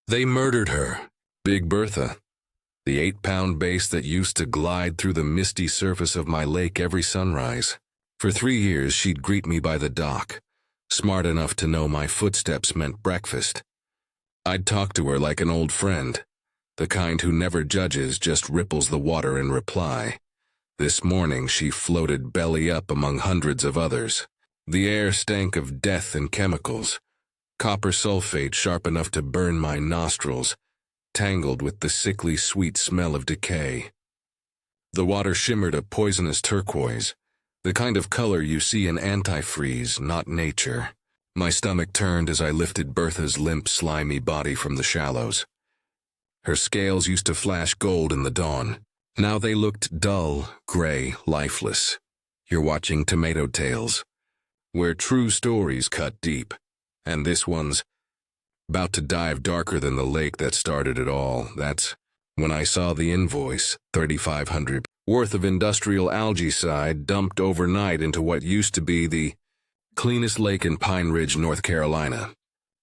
They murdered her, Big Bertha, the 8-pound bass that used to glide through the misty surface of my lake every sunrise. For 3 years she'd greet me by the dock, smart enough to know my footsteps meant breakfast. I'd talk to her like an old friend, the kind who never judges, just ripples the water in reply. This morning she floated belly up among hundreds of others. The air stank of death and chemicals, copper sulfate sharp enough to burn my nostrils, tangled with the sickly sweet smell of decay. The water shimmered a poisonous turquoise, the kind of color you see in antifreeze, not nature. My stomach turned as I lifted Bertha's limp, slimy body from the shallows. Her scales used to flash gold in the dawn. Now they looked dull, gray, lifeless. You're watching Tomato Tales, where true stories cut deep, and this one's about to dive darker than the lake that started it all. That's when I saw the invoice, $3,500 worth of industrial algaecide dumped overnight into what used to be the cleanest lake in Pine Ridge, North Carolina.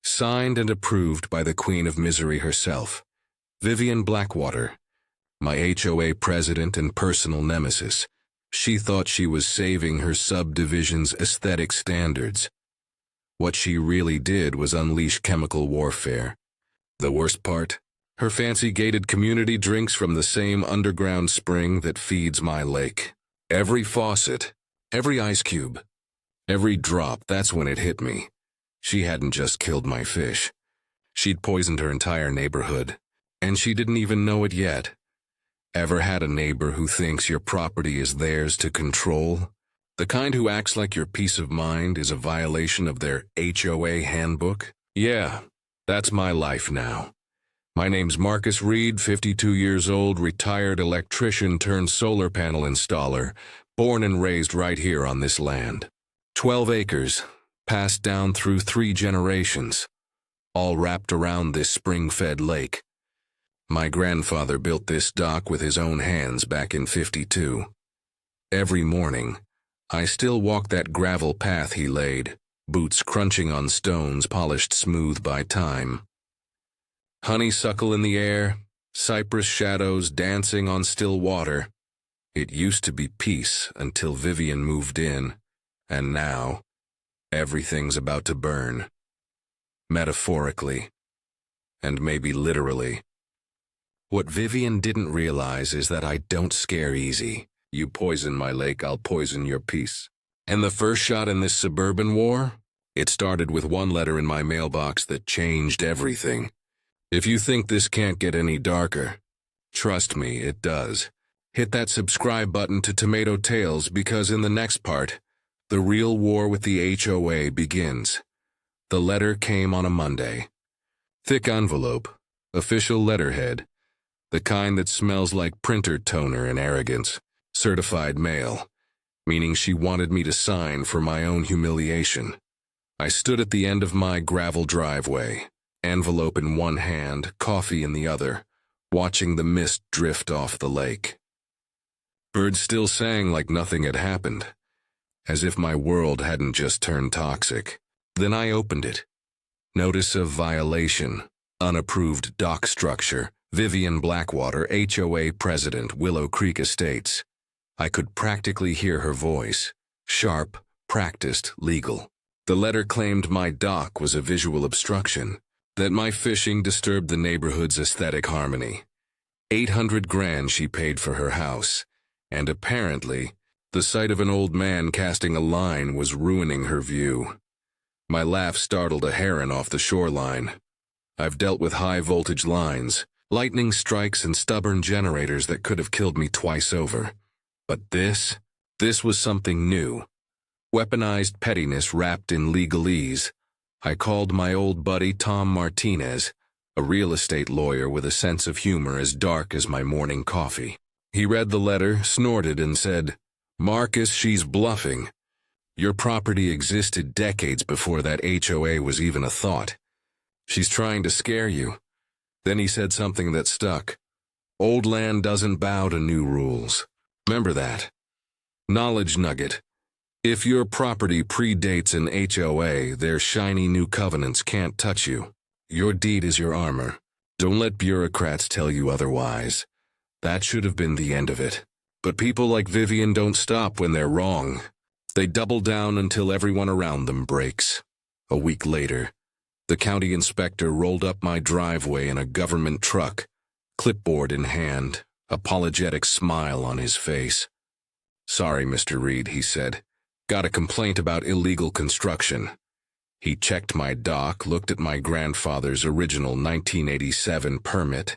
Signed and approved by the Queen of Misery herself, Vivian Blackwater, my HOA president and personal nemesis. She thought she was saving her subdivision's aesthetic standards. What she really did was unleash chemical warfare. The worst part? Her fancy gated community drinks from the same underground spring that feeds my lake. Every faucet, every ice cube, every drop, that's when it hit me. She hadn't just killed my fish. She'd poisoned her entire neighborhood, and she didn't even know it yet. Ever had a neighbor who thinks your property is theirs to control? The kind who acts like your peace of mind is a violation of their HOA handbook? Yeah, that's my life now. My name's Marcus Reed, 52 years old, retired electrician turned solar panel installer, born and raised right here on this land. 12 acres, passed down through 3 generations, all wrapped around this spring-fed lake. My grandfather built this dock with his own hands back in '52. Every morning, I still walk that gravel path he laid, boots crunching on stones polished smooth by time. Honeysuckle in the air, cypress shadows dancing on still water. It used to be peace until Vivian moved in, and now, everything's about to burn. Metaphorically, and maybe literally. What Vivian didn't realize is that I don't scare easy. You poison my lake, I'll poison your peace. And the first shot in this suburban war? It started with one letter in my mailbox that changed everything. If you think this can't get any darker, trust me, it does. Hit that subscribe button to Tomato Tales because in the next part, the real war with the HOA begins. The letter came on a Monday. Thick envelope, official letterhead, the kind that smells like printer toner and arrogance. Certified mail, meaning she wanted me to sign for my own humiliation. I stood at the end of my gravel driveway, envelope in one hand, coffee in the other, watching the mist drift off the lake. Birds still sang like nothing had happened, as if my world hadn't just turned toxic. Then I opened it. Notice of violation, unapproved dock structure, Vivian Blackwater, HOA President, Willow Creek Estates. I could practically hear her voice, sharp, practiced, legal. The letter claimed my dock was a visual obstruction, that my fishing disturbed the neighborhood's aesthetic harmony. 800 grand she paid for her house, and apparently, the sight of an old man casting a line was ruining her view. My laugh startled a heron off the shoreline. I've dealt with high-voltage lines, lightning strikes and stubborn generators that could have killed me twice over. But this was something new. Weaponized pettiness wrapped in legalese. I called my old buddy Tom Martinez, a real estate lawyer with a sense of humor as dark as my morning coffee. He read the letter, snorted, and said, "Marcus, she's bluffing. Your property existed decades before that HOA was even a thought. She's trying to scare you." Then he said something that stuck. "Old land doesn't bow to new rules. Remember that. Knowledge nugget. If your property predates an HOA, their shiny new covenants can't touch you. Your deed is your armor. Don't let bureaucrats tell you otherwise. That should have been the end of it. But people like Vivian don't stop when they're wrong. They double down until everyone around them breaks. A week later, the county inspector rolled up my driveway in a government truck, clipboard in hand, apologetic smile on his face. "Sorry, Mr. Reed," he said. "Got a complaint about illegal construction." He checked my dock, looked at my grandfather's original 1987 permit,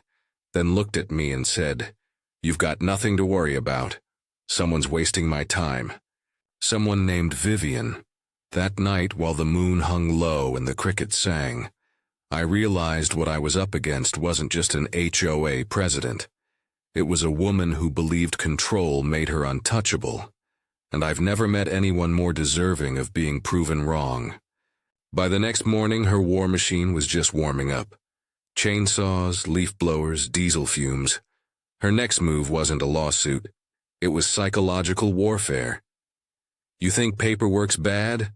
then looked at me and said, "You've got nothing to worry about. Someone's wasting my time." Someone named Vivian. That night, while the moon hung low and the crickets sang, I realized what I was up against wasn't just an HOA president. It was a woman who believed control made her untouchable, and I've never met anyone more deserving of being proven wrong. By the next morning, her war machine was just warming up. Chainsaws, leaf blowers, diesel fumes. Her next move wasn't a lawsuit. It was psychological warfare. You think paperwork's bad?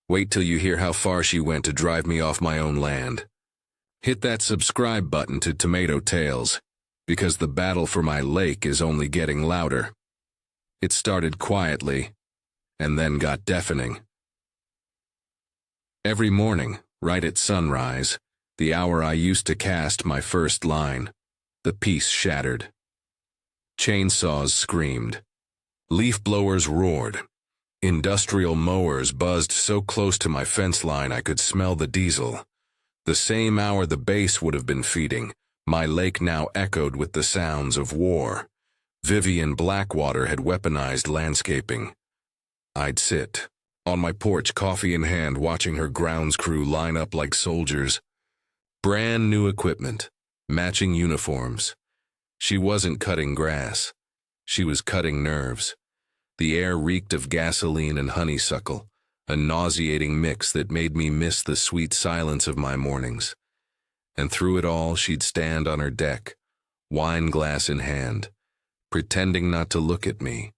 Wait till you hear how far she went to drive me off my own land. Hit that subscribe button to Tomato Tales, because the battle for my lake is only getting louder. It started quietly, and then got deafening. Every morning, right at sunrise, the hour I used to cast my first line, the peace shattered. Chainsaws screamed. Leaf blowers roared. Industrial mowers buzzed so close to my fence line I could smell the diesel. The same hour the base would have been feeding, my lake now echoed with the sounds of war. Vivian Blackwater had weaponized landscaping. I'd sit on my porch, coffee in hand, watching her grounds crew line up like soldiers. Brand new equipment, matching uniforms. She wasn't cutting grass. She was cutting nerves. The air reeked of gasoline and honeysuckle, a nauseating mix that made me miss the sweet silence of my mornings. And through it all, she'd stand on her deck, wine glass in hand, pretending not to look at me.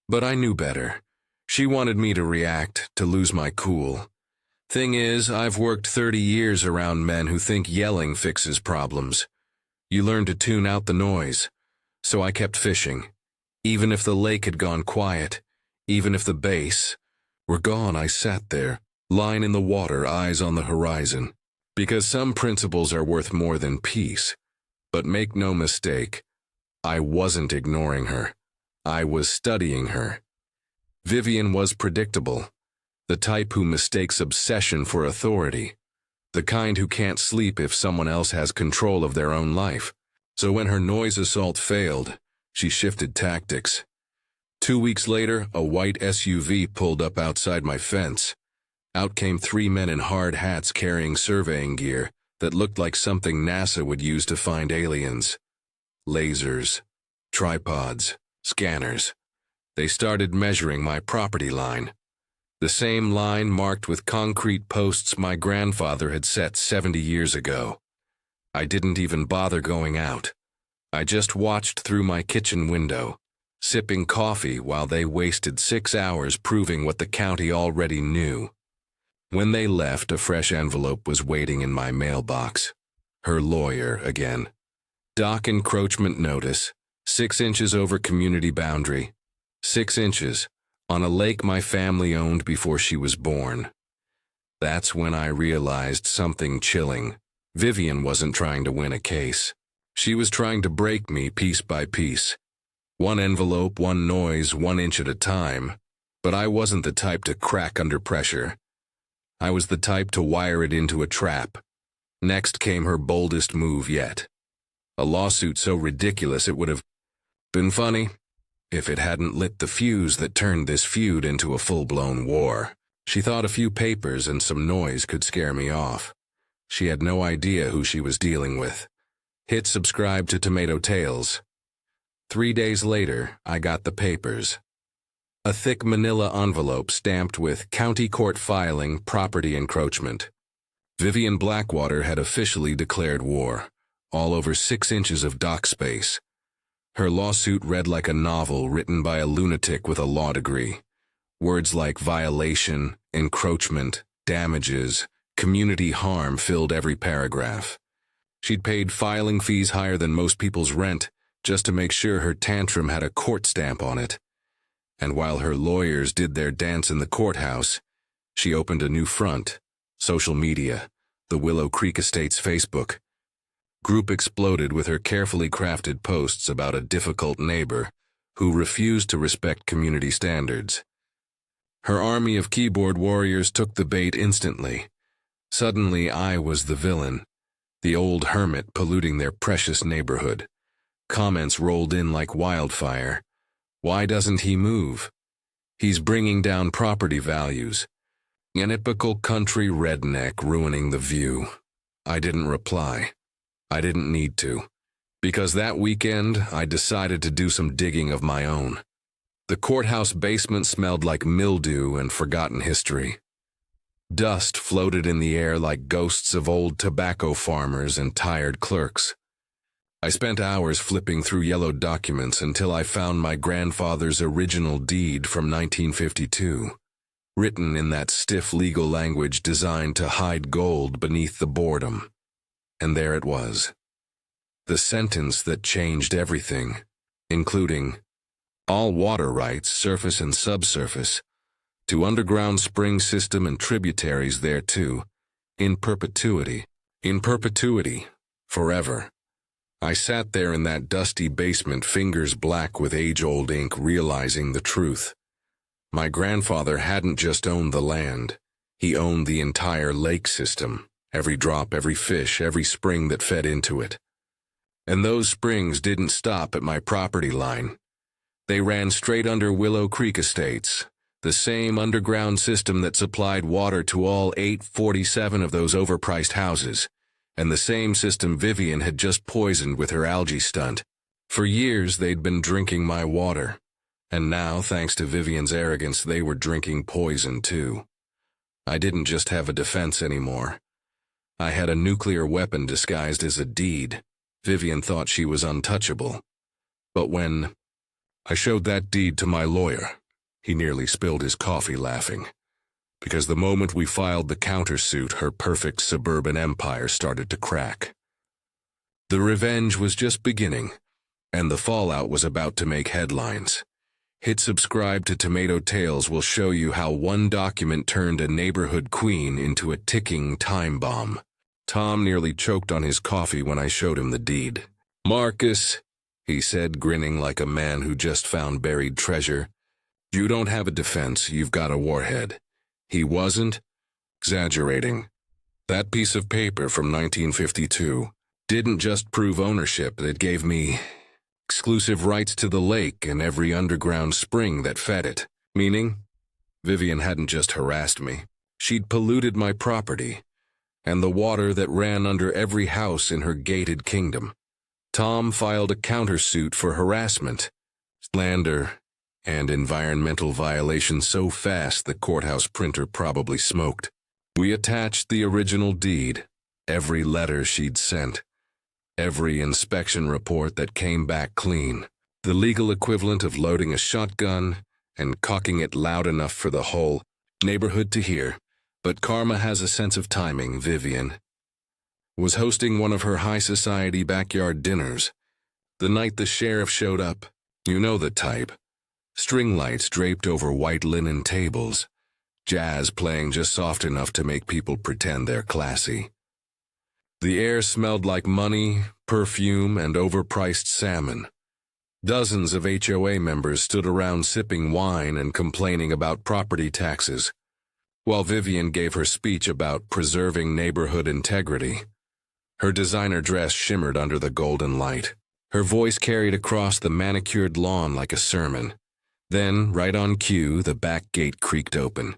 But I knew better. She wanted me to react, to lose my cool. Thing is, I've worked 30 years around men who think yelling fixes problems. You learn to tune out the noise. So I kept fishing. Even if the lake had gone quiet, even if the base were gone, I sat there, line in the water, eyes on the horizon. Because some principles are worth more than peace. But make no mistake, I wasn't ignoring her. I was studying her. Vivian was predictable, the type who mistakes obsession for authority, the kind who can't sleep if someone else has control of their own life. So when her noise assault failed, she shifted tactics. 2 weeks later, a white SUV pulled up outside my fence. Out came 3 men in hard hats carrying surveying gear that looked like something NASA would use to find aliens. Lasers, tripods, scanners. They started measuring my property line. The same line marked with concrete posts my grandfather had set 70 years ago. I didn't even bother going out. I just watched through my kitchen window, sipping coffee while they wasted 6 hours proving what the county already knew. When they left, a fresh envelope was waiting in my mailbox. Her lawyer again. Dock encroachment notice, 6 inches over community boundary. 6 inches, on a lake my family owned before she was born. That's when I realized something chilling. Vivian wasn't trying to win a case. She was trying to break me piece by piece. One envelope, one noise, 1 inch at a time. But I wasn't the type to crack under pressure. I was the type to wire it into a trap. Next came her boldest move yet. A lawsuit so ridiculous it would have been funny if it hadn't lit the fuse that turned this feud into a full-blown war. She thought a few papers and some noise could scare me off. She had no idea who she was dealing with. Hit subscribe to Tomato Tales. 3 days later, I got the papers. A thick manila envelope stamped with County Court Filing, Property Encroachment. Vivian Blackwater had officially declared war, all over 6 inches of dock space. Her lawsuit read like a novel written by a lunatic with a law degree. Words like violation, encroachment, damages, community harm filled every paragraph. She'd paid filing fees higher than most people's rent just to make sure her tantrum had a court stamp on it. And while her lawyers did their dance in the courthouse, she opened a new front, social media, the Willow Creek Estates Facebook group exploded with her carefully crafted posts about a difficult neighbor who refused to respect community standards. Her army of keyboard warriors took the bait instantly. Suddenly I was the villain, the old hermit polluting their precious neighborhood. Comments rolled in like wildfire. Why doesn't he move? He's bringing down property values. An typical country redneck ruining the view. I didn't reply. I didn't need to. Because that weekend, I decided to do some digging of my own. The courthouse basement smelled like mildew and forgotten history. Dust floated in the air like ghosts of old tobacco farmers and tired clerks. I spent hours flipping through yellowed documents until I found my grandfather's original deed from 1952, written in that stiff legal language designed to hide gold beneath the boredom. And there it was. The sentence that changed everything, including all water rights, surface and subsurface, to underground spring system and tributaries thereto, in perpetuity. In perpetuity, forever. I sat there in that dusty basement, fingers black with age-old ink, realizing the truth. My grandfather hadn't just owned the land. He owned the entire lake system, every drop, every fish, every spring that fed into it. And those springs didn't stop at my property line. They ran straight under Willow Creek Estates, the same underground system that supplied water to all 847 of those overpriced houses, and the same system Vivian had just poisoned with her algae stunt. For years they'd been drinking my water, and now, thanks to Vivian's arrogance, they were drinking poison too. I didn't just have a defense anymore. I had a nuclear weapon disguised as a deed. Vivian thought she was untouchable. But when I showed that deed to my lawyer, he nearly spilled his coffee laughing. Because the moment we filed the countersuit, her perfect suburban empire started to crack. The revenge was just beginning, and the fallout was about to make headlines. Hit subscribe to Tomato Tales will show you how one document turned a neighborhood queen into a ticking time bomb. Tom nearly choked on his coffee when I showed him the deed. "Marcus," he said, grinning like a man who just found buried treasure, "you don't have a defense, you've got a warhead." He wasn't exaggerating. That piece of paper from 1952 didn't just prove ownership, it gave me exclusive rights to the lake and every underground spring that fed it. Meaning, Vivian hadn't just harassed me, she'd polluted my property and the water that ran under every house in her gated kingdom. Tom filed a countersuit for harassment, slander, and environmental violation so fast the courthouse printer probably smoked. We attached the original deed, every letter she'd sent, every inspection report that came back clean, the legal equivalent of loading a shotgun and cocking it loud enough for the whole neighborhood to hear. But karma has a sense of timing. Vivian was hosting one of her high society backyard dinners. The night the sheriff showed up, you know the type. String lights draped over white linen tables, jazz playing just soft enough to make people pretend they're classy. The air smelled like money, perfume, and overpriced salmon. Dozens of HOA members stood around sipping wine and complaining about property taxes, while Vivian gave her speech about preserving neighborhood integrity. Her designer dress shimmered under the golden light. Her voice carried across the manicured lawn like a sermon. Then, right on cue, the back gate creaked open.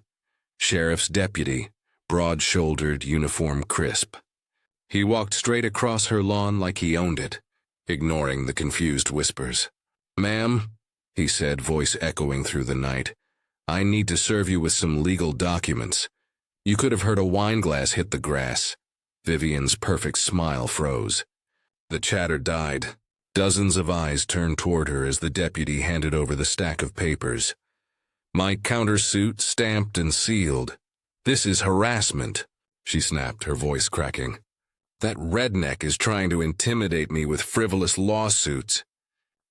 Sheriff's deputy, broad-shouldered, uniform crisp. He walked straight across her lawn like he owned it, ignoring the confused whispers. "Ma'am," he said, voice echoing through the night, "I need to serve you with some legal documents." You could have heard a wine glass hit the grass. Vivian's perfect smile froze. The chatter died. Dozens of eyes turned toward her as the deputy handed over the stack of papers. "My countersuit, stamped and sealed. This is harassment," she snapped, her voice cracking. That redneck is trying to intimidate me with frivolous lawsuits.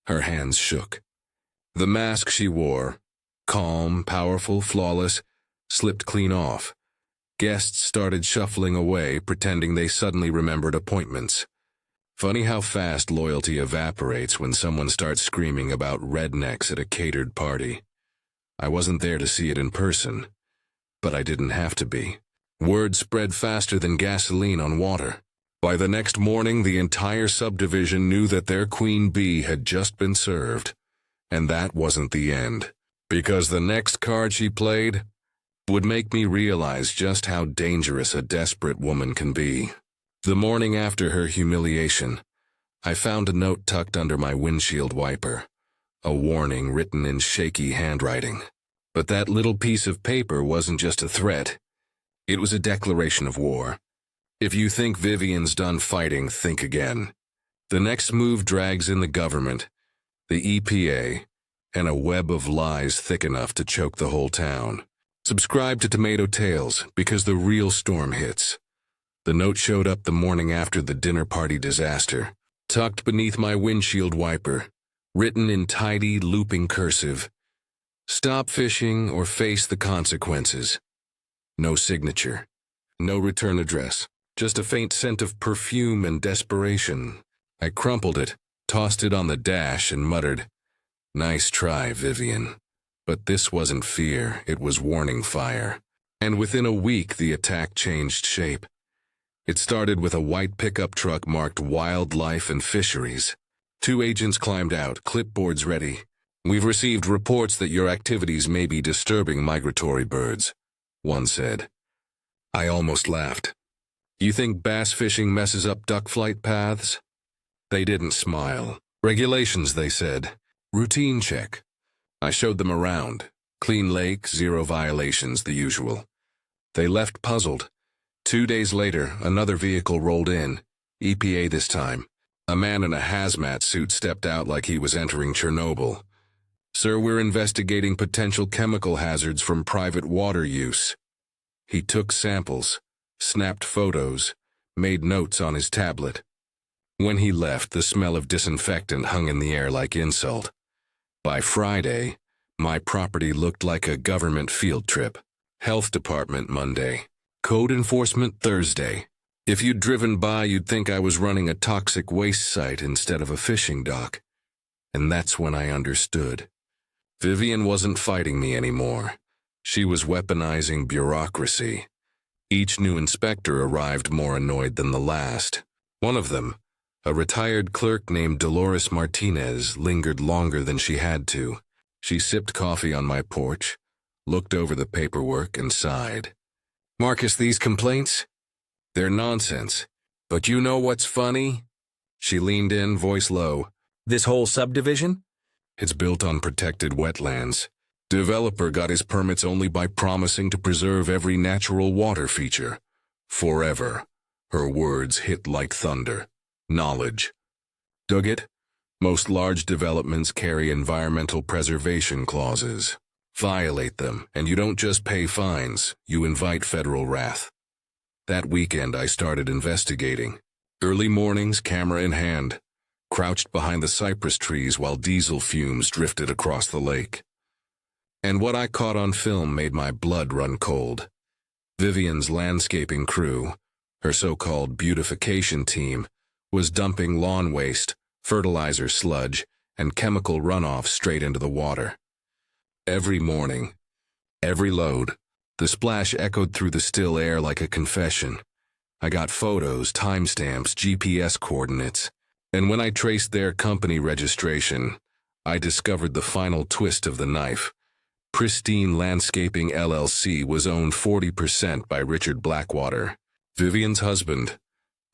Her hands shook. The mask she wore, calm, powerful, flawless, slipped clean off. Guests started shuffling away, pretending they suddenly remembered appointments. Funny how fast loyalty evaporates when someone starts screaming about rednecks at a catered party. I wasn't there to see it in person, but I didn't have to be. Word spread faster than gasoline on water. By the next morning, the entire subdivision knew that their queen bee had just been served. And that wasn't the end, because the next card she played would make me realize just how dangerous a desperate woman can be. The morning after her humiliation, I found a note tucked under my windshield wiper, a warning written in shaky handwriting. But that little piece of paper wasn't just a threat. It was a declaration of war. If you think Vivian's done fighting, think again. The next move drags in the government, the EPA, and a web of lies thick enough to choke the whole town. Subscribe to Tomato Tales because the real storm hits. The note showed up the morning after the dinner party disaster, tucked beneath my windshield wiper, written in tidy, looping cursive. Stop fishing or face the consequences. No signature, no return address, just a faint scent of perfume and desperation. I crumpled it, tossed it on the dash, and muttered, "Nice try, Vivian." But this wasn't fear, it was warning fire. And within a week, the attack changed shape. It started with a white pickup truck marked Wildlife and Fisheries. 2 agents climbed out, clipboards ready. "We've received reports that your activities may be disturbing migratory birds," one said. I almost laughed. "You think bass fishing messes up duck flight paths?" They didn't smile. "Regulations," they said. "Routine check." I showed them around. Clean lake, 0 violations, the usual. They left puzzled. 2 days later, another vehicle rolled in. EPA this time. A man in a hazmat suit stepped out like he was entering Chernobyl. "Sir, we're investigating potential chemical hazards from private water use." He took samples, snapped photos, made notes on his tablet. When he left, the smell of disinfectant hung in the air like insult. By Friday, my property looked like a government field trip. Health Department Monday. Code Enforcement Thursday. If you'd driven by, you'd think I was running a toxic waste site instead of a fishing dock. And that's when I understood. Vivian wasn't fighting me anymore. She was weaponizing bureaucracy. Each new inspector arrived more annoyed than the last. One of them, a retired clerk named Dolores Martinez, lingered longer than she had to. She sipped coffee on my porch, looked over the paperwork, and sighed. "Marcus, these complaints? They're nonsense. But you know what's funny?" She leaned in, voice low. "This whole subdivision? It's built on protected wetlands. Developer got his permits only by promising to preserve every natural water feature. Forever." Her words hit like thunder. "Knowledge. Dug it? Most large developments carry environmental preservation clauses. Violate them, and you don't just pay fines, you invite federal wrath." That weekend I started investigating. Early mornings, camera in hand, crouched behind the cypress trees while diesel fumes drifted across the lake. And what I caught on film made my blood run cold. Vivian's landscaping crew, her so-called beautification team, was dumping lawn waste, fertilizer sludge, and chemical runoff straight into the water. Every morning, every load, the splash echoed through the still air like a confession. I got photos, timestamps, GPS coordinates, and when I traced their company registration, I discovered the final twist of the knife. Pristine Landscaping LLC was owned 40% by Richard Blackwater, Vivian's husband.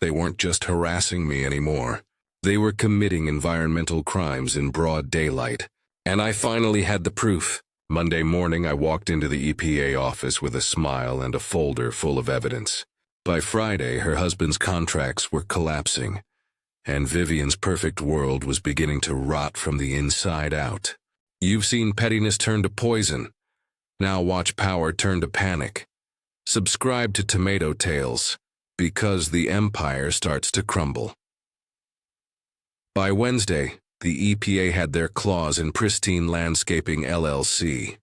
They weren't just harassing me anymore. They were committing environmental crimes in broad daylight. And I finally had the proof. Monday morning, I walked into the EPA office with a smile and a folder full of evidence. By Friday, her husband's contracts were collapsing, and Vivian's perfect world was beginning to rot from the inside out. You've seen pettiness turn to poison. Now watch power turn to panic. Subscribe to Tomato Tales, because the empire starts to crumble. By Wednesday, the EPA had their claws in Pristine Landscaping LLC.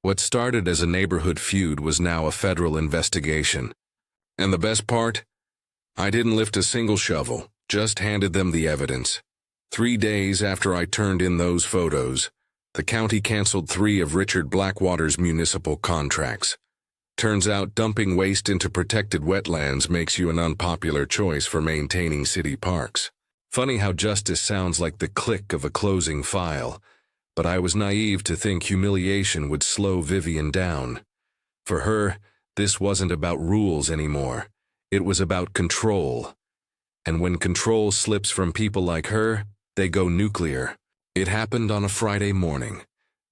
What started as a neighborhood feud was now a federal investigation. And the best part? I didn't lift a single shovel, just handed them the evidence. 3 days after I turned in those photos, the county canceled 3 of Richard Blackwater's municipal contracts. Turns out dumping waste into protected wetlands makes you an unpopular choice for maintaining city parks. Funny how justice sounds like the click of a closing file, but I was naive to think humiliation would slow Vivian down. For her, this wasn't about rules anymore. It was about control. And when control slips from people like her, they go nuclear. It happened on a Friday morning,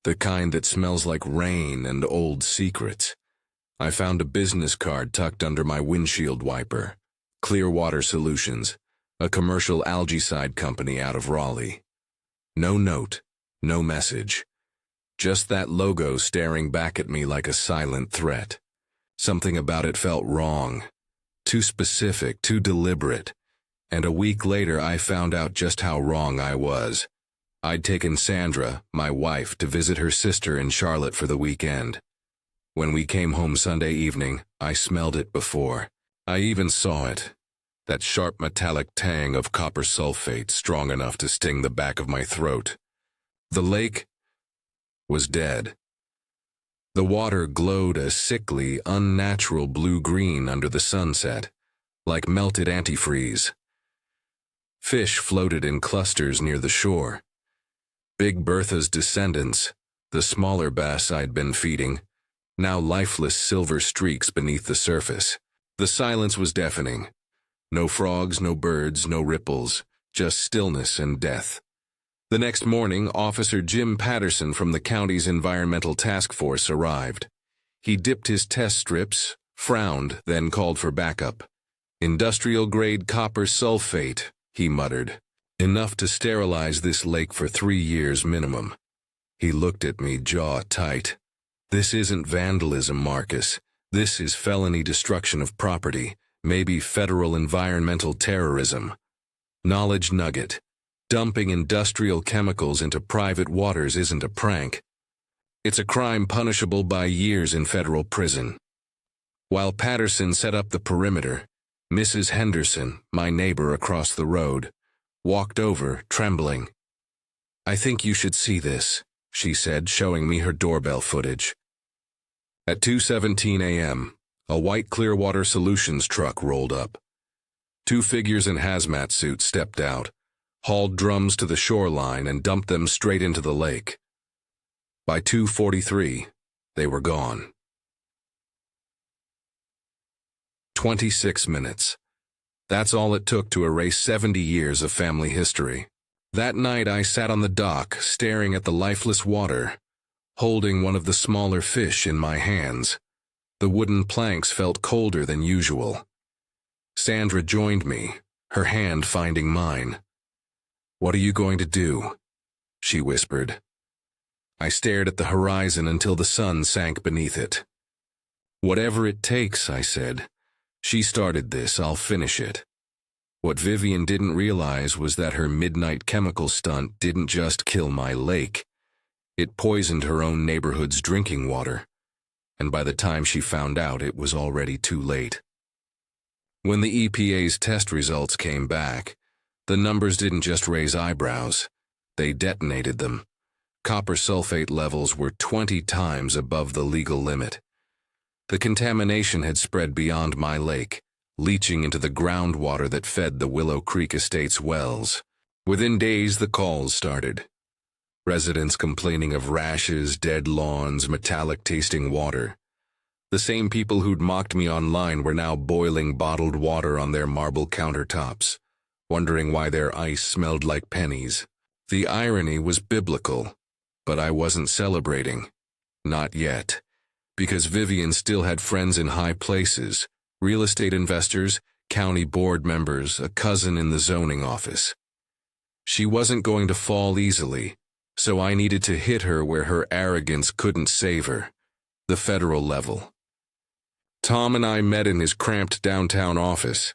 the kind that smells like rain and old secrets. I found a business card tucked under my windshield wiper. Clearwater Solutions, a commercial algaecide company out of Raleigh. No note, no message. Just that logo staring back at me like a silent threat. Something about it felt wrong. Too specific, too deliberate. And a week later I found out just how wrong I was. I'd taken Sandra, my wife, to visit her sister in Charlotte for the weekend. When we came home Sunday evening, I smelled it before. I even saw it. That sharp metallic tang of copper sulfate strong enough to sting the back of my throat. The lake was dead. The water glowed a sickly, unnatural blue-green under the sunset, like melted antifreeze. Fish floated in clusters near the shore. Big Bertha's descendants, the smaller bass I'd been feeding, now lifeless silver streaks beneath the surface. The silence was deafening. No frogs, no birds, no ripples, just stillness and death. The next morning, Officer Jim Patterson from the county's Environmental Task Force arrived. He dipped his test strips, frowned, then called for backup. "Industrial-grade copper sulfate," he muttered. "Enough to sterilize this lake for 3 years minimum." He looked at me, jaw tight. "This isn't vandalism, Marcus. This is felony destruction of property, maybe federal environmental terrorism." Knowledge nugget. Dumping industrial chemicals into private waters isn't a prank. It's a crime punishable by years in federal prison. While Patterson set up the perimeter, Mrs. Henderson, my neighbor across the road, walked over, trembling. "I think you should see this," she said, showing me her doorbell footage. At 2:17 a.m., a white Clearwater Solutions truck rolled up. 2 figures in hazmat suits stepped out, hauled drums to the shoreline and dumped them straight into the lake. By 2:43, they were gone. 26 minutes. That's all it took to erase 70 years of family history. That night I sat on the dock, staring at the lifeless water, holding one of the smaller fish in my hands. The wooden planks felt colder than usual. Sandra joined me, her hand finding mine. "What are you going to do?" she whispered. I stared at the horizon until the sun sank beneath it. "Whatever it takes," I said. "She started this, I'll finish it." What Vivian didn't realize was that her midnight chemical stunt didn't just kill my lake. It poisoned her own neighborhood's drinking water. And by the time she found out, it was already too late. When the EPA's test results came back, the numbers didn't just raise eyebrows, they detonated them. Copper sulfate levels were 20 times above the legal limit. The contamination had spread beyond my lake, leaching into the groundwater that fed the Willow Creek Estate's wells. Within days, the calls started. Residents complaining of rashes, dead lawns, metallic-tasting water. The same people who'd mocked me online were now boiling bottled water on their marble countertops, wondering why their ice smelled like pennies. The irony was biblical, but I wasn't celebrating. Not yet, because Vivian still had friends in high places, real estate investors, county board members, a cousin in the zoning office. She wasn't going to fall easily, so I needed to hit her where her arrogance couldn't save her, the federal level. Tom and I met in his cramped downtown office.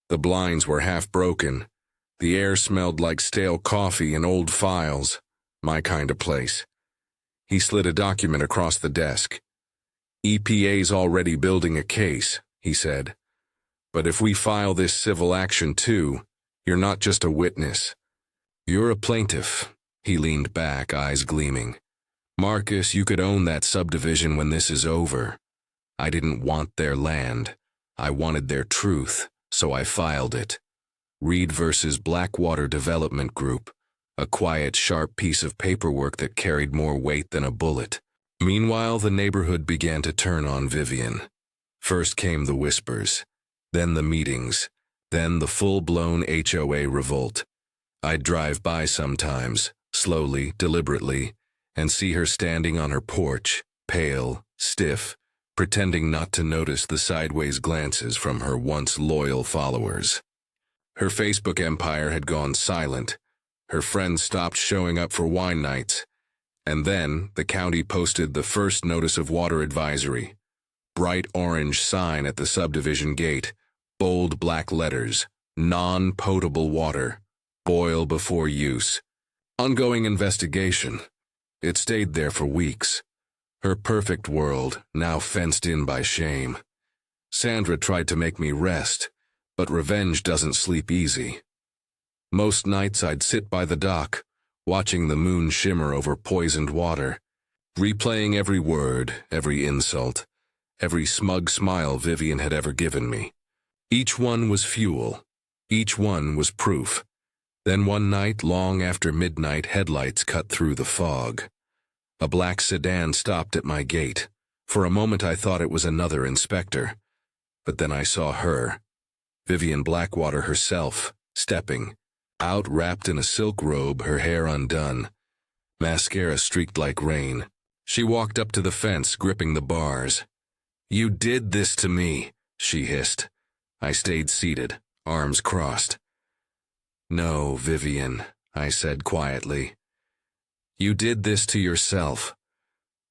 The blinds were half broken. The air smelled like stale coffee and old files. My kind of place. He slid a document across the desk. EPA's already building a case, he said. But if we file this civil action too, you're not just a witness. You're a plaintiff. He leaned back, eyes gleaming. Marcus, you could own that subdivision when this is over. I didn't want their land. I wanted their truth, so I filed it. Reed versus Blackwater Development Group. A quiet, sharp piece of paperwork that carried more weight than a bullet. Meanwhile, the neighborhood began to turn on Vivian. First came the whispers, then the meetings, then the full-blown HOA revolt. I'd drive by sometimes, slowly, deliberately, and see her standing on her porch, pale, stiff, pretending not to notice the sideways glances from her once loyal followers. Her Facebook empire had gone silent. Her friends stopped showing up for wine nights. And then, the county posted the first notice of water advisory. Bright orange sign at the subdivision gate, bold black letters, non-potable water, boil before use. Ongoing investigation. It stayed there for weeks. Her perfect world, now fenced in by shame. Sandra tried to make me rest, but revenge doesn't sleep easy. Most nights I'd sit by the dock, watching the moon shimmer over poisoned water, replaying every word, every insult, every smug smile Vivian had ever given me. Each one was fuel. Each one was proof. Then one night, long after midnight, headlights cut through the fog. A black sedan stopped at my gate. For a moment I thought it was another inspector. But then I saw her, Vivian Blackwater herself, stepping. Out wrapped in a silk robe, her hair undone. Mascara streaked like rain. She walked up to the fence, gripping the bars. "You did this to me," she hissed. I stayed seated, arms crossed. "No, Vivian," I said quietly. "You did this to yourself."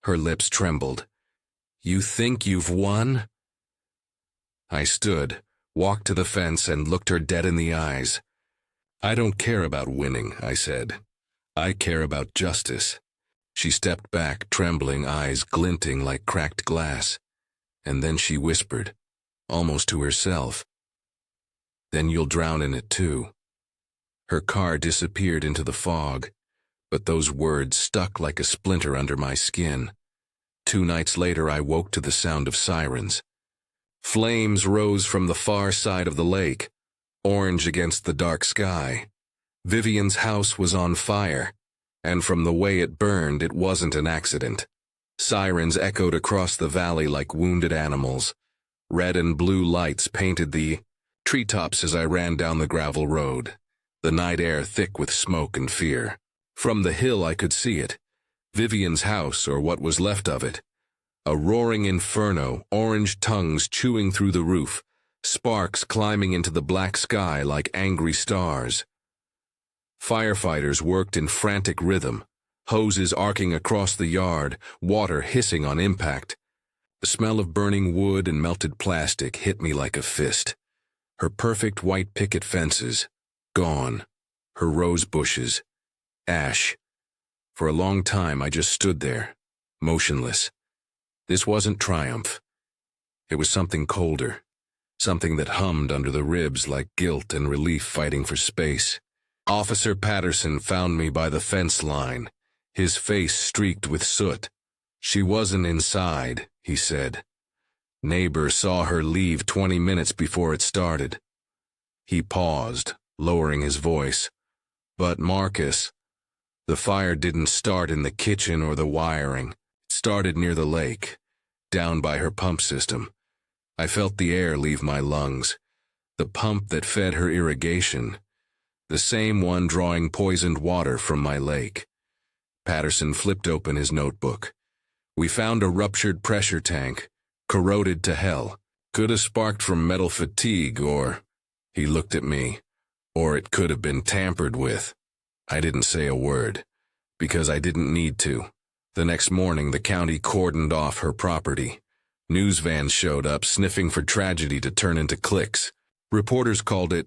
Her lips trembled. "You think you've won?" I stood, walked to the fence, and looked her dead in the eyes. "I don't care about winning," I said. "I care about justice." She stepped back, trembling, eyes glinting like cracked glass. And then she whispered, almost to herself, "Then you'll drown in it too." Her car disappeared into the fog, but those words stuck like a splinter under my skin. 2 nights later I woke to the sound of sirens. Flames rose from the far side of the lake, orange against the dark sky. Vivian's house was on fire, and from the way it burned, it wasn't an accident. Sirens echoed across the valley like wounded animals. Red and blue lights painted the treetops as I ran down the gravel road, the night air thick with smoke and fear. From the hill I could see it, Vivian's house, or what was left of it. A roaring inferno, orange tongues chewing through the roof, sparks climbing into the black sky like angry stars. Firefighters worked in frantic rhythm, hoses arcing across the yard, water hissing on impact. The smell of burning wood and melted plastic hit me like a fist. Her perfect white picket fences, gone. Her rose bushes, ash. For a long time I just stood there, motionless. This wasn't triumph. It was something colder. Something that hummed under the ribs like guilt and relief fighting for space. Officer Patterson found me by the fence line, his face streaked with soot. "She wasn't inside," he said. "Neighbor saw her leave 20 minutes before it started." He paused, lowering his voice. "But Marcus, the fire didn't start in the kitchen or the wiring. It started near the lake, down by her pump system. I felt the air leave my lungs, the pump that fed her irrigation, the same one drawing poisoned water from my lake." Patterson flipped open his notebook. "We found a ruptured pressure tank, corroded to hell. Could have sparked from metal fatigue or," he looked at me, "or it could have been tampered with." I didn't say a word, because I didn't need to. The next morning the county cordoned off her property. News vans showed up, sniffing for tragedy to turn into clicks. Reporters called it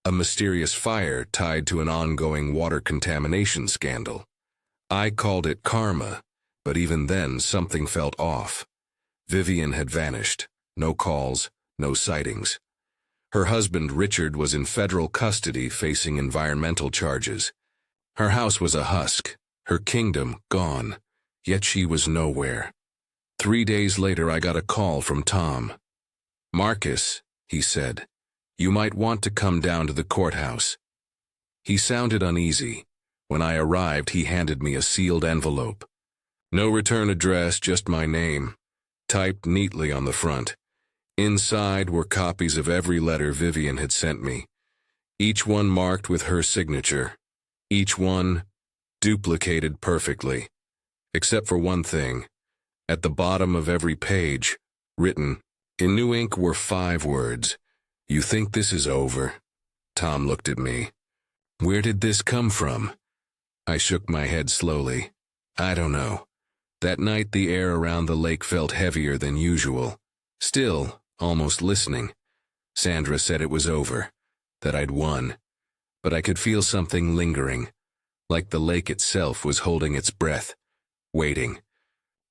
a mysterious fire tied to an ongoing water contamination scandal. I called it karma, but even then something felt off. Vivian had vanished. No calls, no sightings. Her husband, Richard, was in federal custody facing environmental charges. Her house was a husk, her kingdom gone, yet she was nowhere. 3 days later, I got a call from Tom. "Marcus," he said, "you might want to come down to the courthouse." He sounded uneasy. When I arrived, he handed me a sealed envelope. No return address, just my name, typed neatly on the front. Inside were copies of every letter Vivian had sent me, each one marked with her signature, each one duplicated perfectly, except for one thing. At the bottom of every page, written in new ink, were 5 words. "You think this is over?" Tom looked at me. "Where did this come from?" I shook my head slowly. "I don't know." That night the air around the lake felt heavier than usual. Still, almost listening. Sandra said it was over, that I'd won. But I could feel something lingering, like the lake itself was holding its breath, waiting.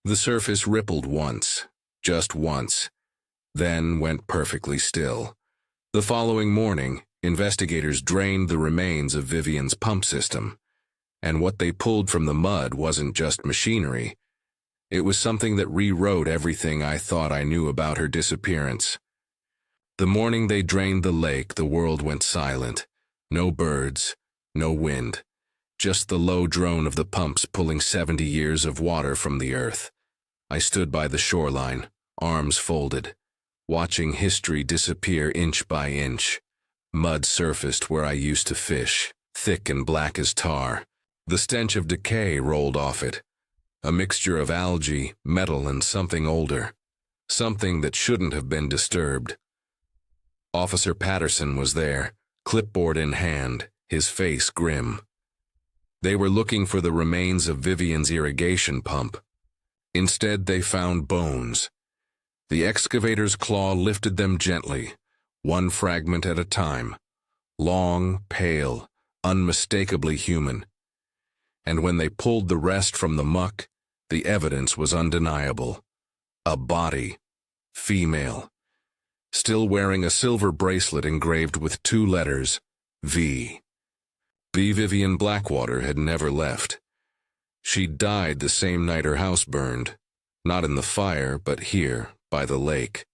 The surface rippled once, just once, then went perfectly still. The following morning, investigators drained the remains of Vivian's pump system, and what they pulled from the mud wasn't just machinery. It was something that rewrote everything I thought I knew about her disappearance. The morning they drained the lake, the world went silent. No birds, no wind, just the low drone of the pumps pulling 70 years of water from the earth. I stood by the shoreline, arms folded, watching history disappear inch by inch. Mud surfaced where I used to fish, thick and black as tar. The stench of decay rolled off it, a mixture of algae, metal, and something older, something that shouldn't have been disturbed. Officer Patterson was there, clipboard in hand, his face grim. They were looking for the remains of Vivian's irrigation pump. Instead, they found bones. The excavator's claw lifted them gently, one fragment at a time, long, pale, unmistakably human. And when they pulled the rest from the muck, the evidence was undeniable. A body, female, still wearing a silver bracelet engraved with 2 letters, V. Vivian Blackwater had never left. She died the same night her house burned, not in the fire, but here, by the lake.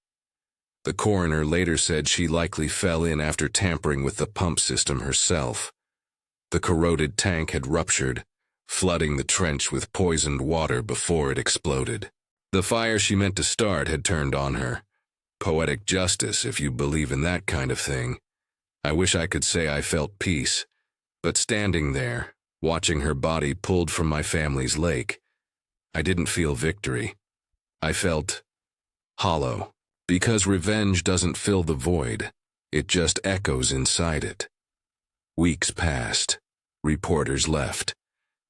The coroner later said she likely fell in after tampering with the pump system herself. The corroded tank had ruptured, flooding the trench with poisoned water before it exploded. The fire she meant to start had turned on her. Poetic justice, if you believe in that kind of thing. I wish I could say I felt peace, but standing there, watching her body pulled from my family's lake, I didn't feel victory. I felt hollow, because revenge doesn't fill the void, it just echoes inside it. Weeks passed. Reporters left.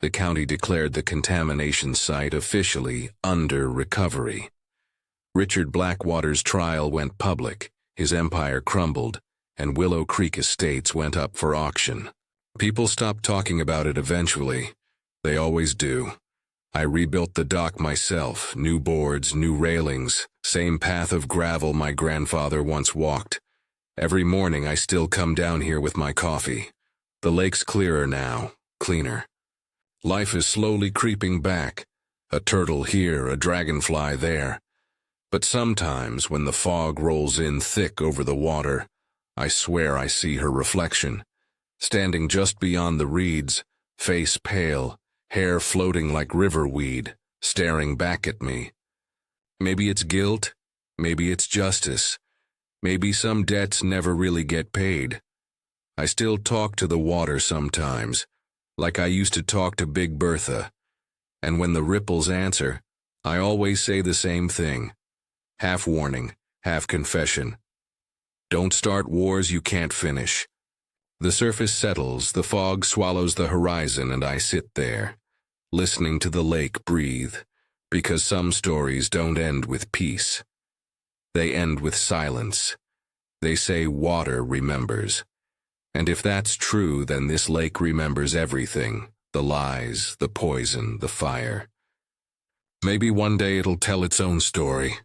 The county declared the contamination site officially under recovery. Richard Blackwater's trial went public, his empire crumbled, and Willow Creek Estates went up for auction. People stopped talking about it eventually. They always do. I rebuilt the dock myself, new boards, new railings, same path of gravel my grandfather once walked. Every morning I still come down here with my coffee. The lake's clearer now, cleaner. Life is slowly creeping back. A turtle here, a dragonfly there. But sometimes when the fog rolls in thick over the water, I swear I see her reflection. Standing just beyond the reeds, face pale, hair floating like river weed, staring back at me. Maybe it's guilt, maybe it's justice, maybe some debts never really get paid. I still talk to the water sometimes, like I used to talk to Big Bertha, and when the ripples answer, I always say the same thing, half warning, half confession. Don't start wars you can't finish. The surface settles, the fog swallows the horizon, and I sit there, listening to the lake breathe, because some stories don't end with peace. They end with silence. They say water remembers. And if that's true, then this lake remembers everything. The lies, the poison, the fire. Maybe one day it'll tell its own story.